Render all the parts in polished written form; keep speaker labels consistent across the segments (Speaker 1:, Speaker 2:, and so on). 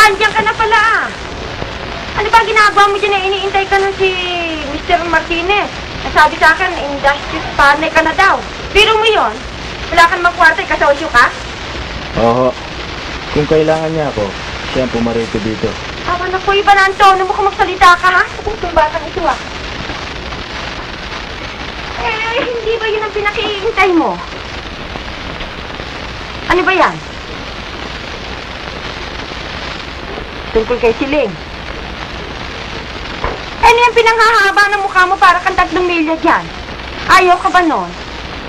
Speaker 1: Andiyan ka na pala. Ano ba ginagawa mo dyan na iniintay ka nun si Mr. Martinez? Nasabi sa akin, industrious partner ka na daw. Pero mo yun, wala ka namang kwarto, kasosyo ka?
Speaker 2: Oo. Kung kailangan niya ako, siya ang pumarito dito.
Speaker 1: Awa na po, iba na ang tono mo kung magsalita ka, ha? Kung itong batang ito, ha? Hindi ba yun ang pinakiintay mo? Ano ba yan? Tungkol kay Siling. Ano yung pinanghahaba ng mukha mo para kang 3 milya dyan? Ayaw ka ba nun?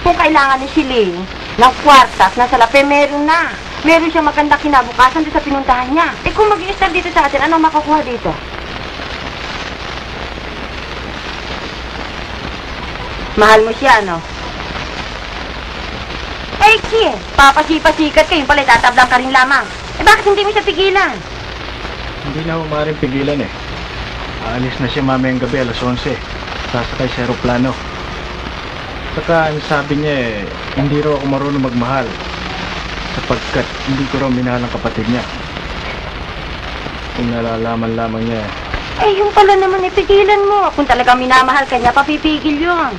Speaker 1: Kung kailangan ni Siling ng kwartas na salapi, meron na. Meron siya magandang kinabukasan doon sa pinuntahan niya. Eh kung mag-i-start dito sa atin, anong makukuha dito? Mahal mo siya, ano? Eh, papasipat-sikat kayo pala, tatablang ka rin lamang. Eh, bakit hindi mo siya pigilan?
Speaker 2: Hindi na ako maaaring pigilan eh. Aalis na siya mamayang gabi, alas 11. Sasakay sa aeroplano. Saka, ang sabi niya eh, hindi raw ako marunong magmahal. Sapagkat hindi ko raw minahal ang kapatid niya. Kung nalalaman lamang niya eh.
Speaker 1: Eh, yung pala naman ipigilan mo. Kung talagang minamahal ka niya, papipigil yun.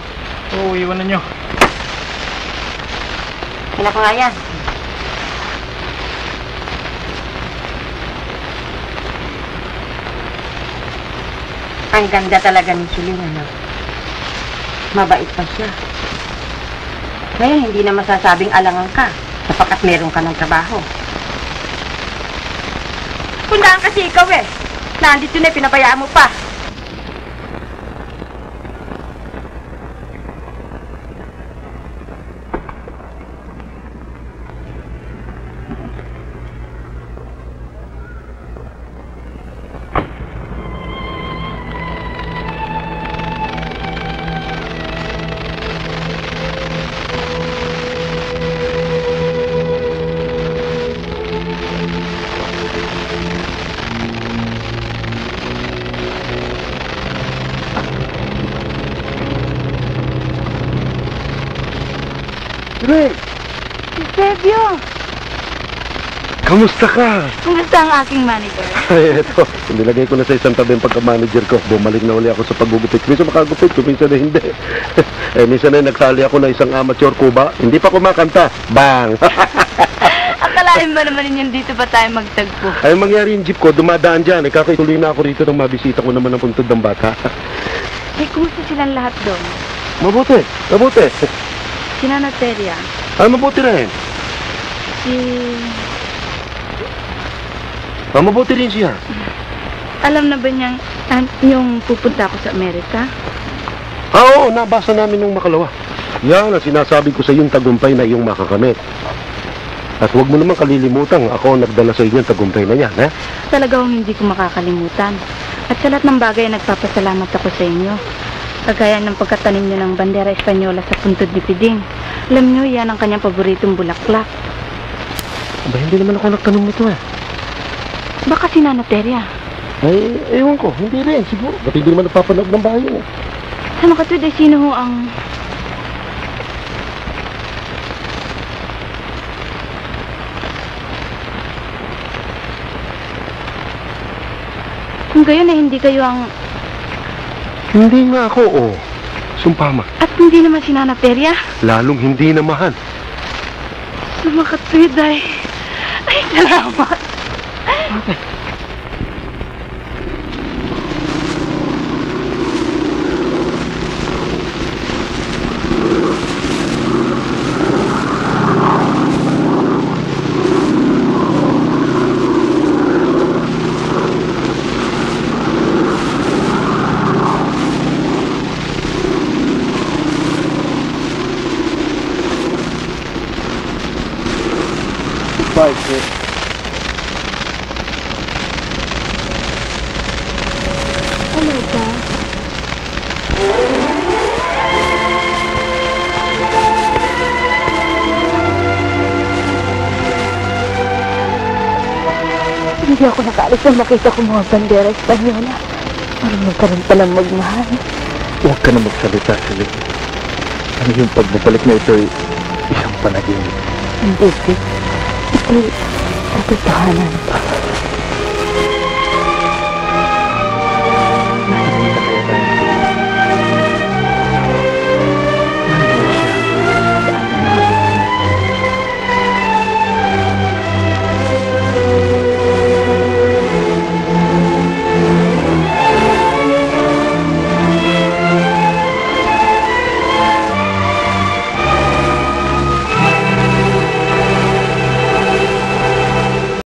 Speaker 2: Oo, iwanan niyo.
Speaker 1: Kina ko nga yan. Ang ganda talaga ni Siling, ano? Mabait pa siya. Ngayon, hindi na masasabing alangan ka, sapagkat meron ka ng trabaho. Kundaan kasi ikaw eh. Nandito na, pinabayaan mo pa.
Speaker 3: Rick!
Speaker 1: Eusebio!
Speaker 3: Kamusta ka?
Speaker 1: Kumusta ang aking manager?
Speaker 3: Ay, eto. Nilagay ko na sa isang tabi yung pagka-manager ko. Bumalik na uli ako sa paggugupit. Minsan makagupit ko, minsan na hindi. Minsan na nagsali ako na isang amateur kuba. Hindi pa kumakanta. Bang!
Speaker 1: Akalain ba naman niyan dito ba tayo magtagpo?
Speaker 3: Ay, mangyari yung jeep ko, dumadaan dyan. Kakituloy na ako rito nang mabisita ko naman ang puntod ng bata.
Speaker 1: Eh, kumusta silang lahat doon?
Speaker 3: Mabuti, mabuti.
Speaker 1: Sina Nateria?
Speaker 3: Ay, mabuti rin. Mabuti rin siya.
Speaker 1: Alam na ba niyang yung pupunta ako sa Amerika?
Speaker 3: Oo, nabasa namin nung makalawa. Yan ang sinasabi ko sa iyong tagumpay na iyong makakamit. At huwag mo naman kalilimutan, ako ang nagdala sa iyo yung tagumpay na yan, eh?
Speaker 1: Talagang hindi ko makakalimutan. At sa lahat ng bagay, nagpapasalamat ako sa inyo. Kagaya ng pagkatanim niyo ng bandera Espanyola sa puntod ni Piding. Alam niyo, yan ang kanyang paboritong bulaklak.
Speaker 3: Aba, hindi naman ako nagtanong nito, eh.
Speaker 1: Baka si Nanateria?
Speaker 3: Ay, ewan ko, hindi rin, siguro. Ba't hindi naman napapanood ng bahay yun, eh.
Speaker 1: Sa makatwid ay sino ho ang... Kung gayon ay hindi kayo ang...
Speaker 3: Hindi nga ako, oh. Sumpama.
Speaker 1: At hindi naman si Nanateria?
Speaker 3: Lalong hindi namahan.
Speaker 1: Sa makatwid ay... Ay, salamat.
Speaker 3: Okay. Bye, Chris.
Speaker 1: Hello, Pa. Hindi ako nakaalis na makita ko mga bandera Espanyola. Marunong ka rin palang magmahal.
Speaker 3: Huwag ka na magsalita, Celine. Ano yung pagbabalik na ito ay isang panaginip?
Speaker 1: Hindi, Sid. Ito'y katotohanan.